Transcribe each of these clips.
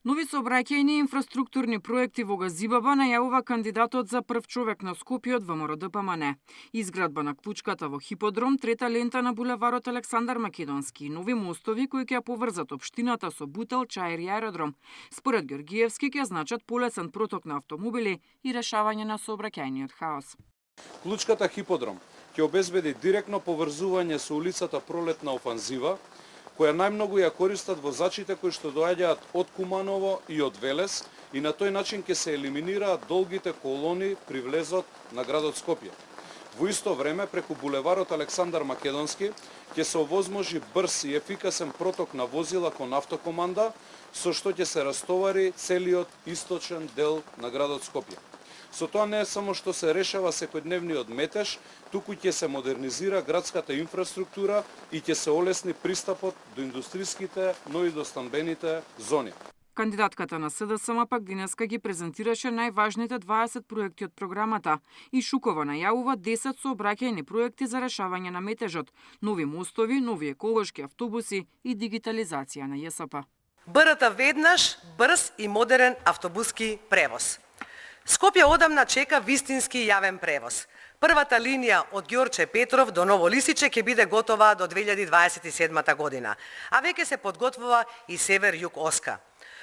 Нови сообраќајни инфраструктурни проекти во Газибаба најавува кандидатот за прв човек на Скопје од ВМРО ДПМН. Изградба на клучката во Хиподром, трета лента на булеварот Александар Македонски, нови мостови кои ќе ја поврзат општината со Бутел, Чаир и аеродром. Според Георгиевски ќе значат полесен проток на автомобили и решавање на сообраќајниот хаос. Клучката Хиподром ќе обезбеди директно поврзување со улицата Пролетна офанзива, која најмногу ја користат возачите кои што доаѓаат од Куманово и од Велес, и на тој начин ќе се елиминираат долгите колони при влезот на градот Скопје. Во исто време, преку булеварот Александар Македонски ќе се овозможи брз и ефикасен проток на возила кон автокоманда, со што ќе се растовари целиот источен дел на градот Скопје. Со тоа не е само што се решава секојдневниот метеж, туку ќе се модернизира градската инфраструктура и ќе се олесни пристапот до индустриските, но и до станбените зони. Кандидатката на СДСМ пак денеска ги презентираше најважните 20 проекти од програмата и Шукова најавува 10 сообраќајни проекти за решавање на метежот, нови мостови, нови еколошки автобуси и дигитализација на ЈСП. БРТ веднаш, брз и модерен автобуски превоз. Скопје одамна чека вистински јавен превоз. Првата линија од Ѓорче Петров до Ново Лисиче ќе биде готова до 2027 година, а веќе се подготвува и Север-Југ Оска.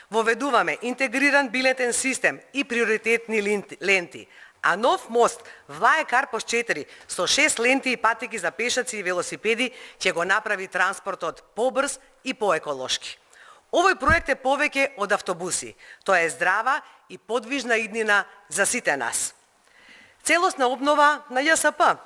Воведуваме интегриран билетен систем и приоритетни ленти, а нов мост Влае Карпош 4 со 6 ленти и патеки за пешаци и велосипеди ќе го направи транспортот побрз и поеколошки. Овој проект е повеќе од автобуси. Тоа е здрава и подвижна иднина за сите нас. Целосна обнова на ЈСП.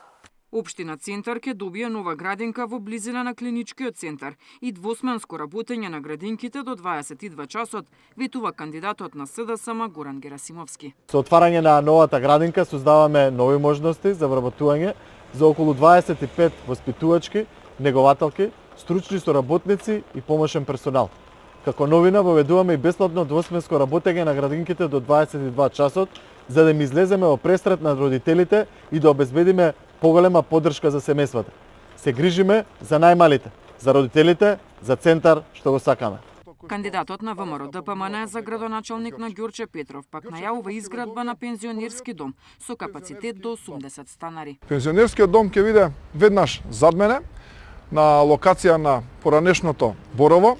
Општина Центар ќе добие нова градинка во близина на клиничкиот центар и двосменско работење на градинките до 22 часот, ветува кандидатот на СДСМ Горан Герасимовски. Со отварање на новата градинка создаваме нови можности за вработување за околу 25 воспитувачки, негователки, стручни соработници и помошен персонал. Како новина воведуваме и бесплатно двосменско работење на градинките до 22 часот, за да им излеземе во пресрет на родителите и да обезбедиме поголема поддршка за семејствата. Се грижиме за најмалите, за родителите, за центар што го сакаме. Кандидатот на ВМРО ДПМН за градоначалник на Ѓорче Петров пак најавува изградба на пензионерски дом со капацитет до 80 станари. Пензионерскиот дом ќе биде веднаш зад мене, на локација на поранешното Борово.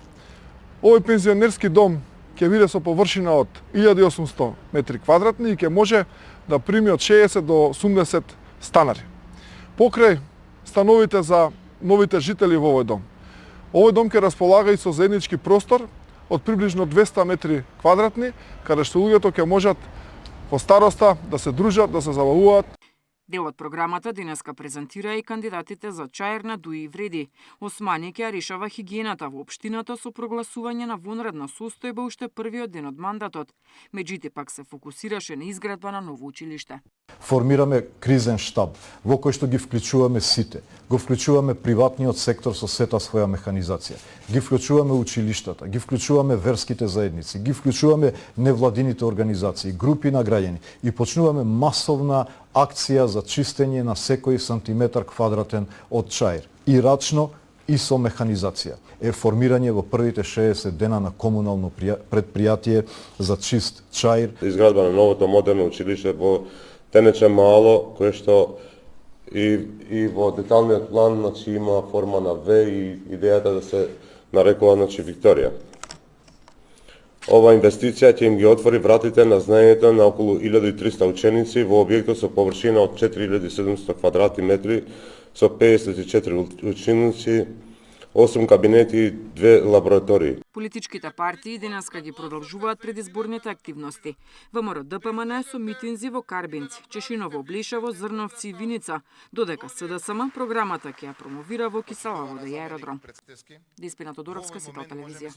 Овој пензионерски дом ќе биде со површина од 1800 метри квадратни и ќе може да прими од 60 до 80 станари. Покрај становите за новите жители во овој дом. Овој дом ќе располага и со заеднички простор од приближно 200 метри квадратни, каде што луѓето ќе можат во староста да се дружат, да се забавуваат. Дел од програмата денеска презентира и кандидатите за Чаир на Дуи и Вреди. Османи ќе решава хигиената во општината со прогласување на вонредна состојба уште првиот ден од мандатот. Меѓутоа пак се фокусираше на изградба на ново училиште. Формираме кризен штаб во кој што ги вклучуваме сите. Го вклучуваме приватниот сектор со сета своја механизација. Ги вклучуваме училиштата, ги вклучуваме верските заедници, ги вклучуваме невладините организации, групи на граѓани и почнуваме масовна акција за чистење на секој сантиметар квадратен од Чаир. И рачно и со механизација. Е формирање во првите 60 дена на комунално предпријатие за чист Чаир. Изградба на новото модерно училиште во Тенече Мало, кое што и во деталниот план има форма на В и идејата да се нарекува Викторија. Ова инвестиција ќе им ги отвори вратите на знаењето на околу 1300 ученици во објектот со површина од 4700 квадратни метри со 54 ученици, 8 кабинети и 2 лаборатории. Политичките партии денеска ги продолжуваат предизборните активности. ВМРО ДПМН со митинзи во Карбинци, Чешиново, Блешево, Зрновци и Виница, додека СДСМ програмата ќе ја промовира во Киселоводо и аеродром. Деспина Тодоровска, Сител телевизија.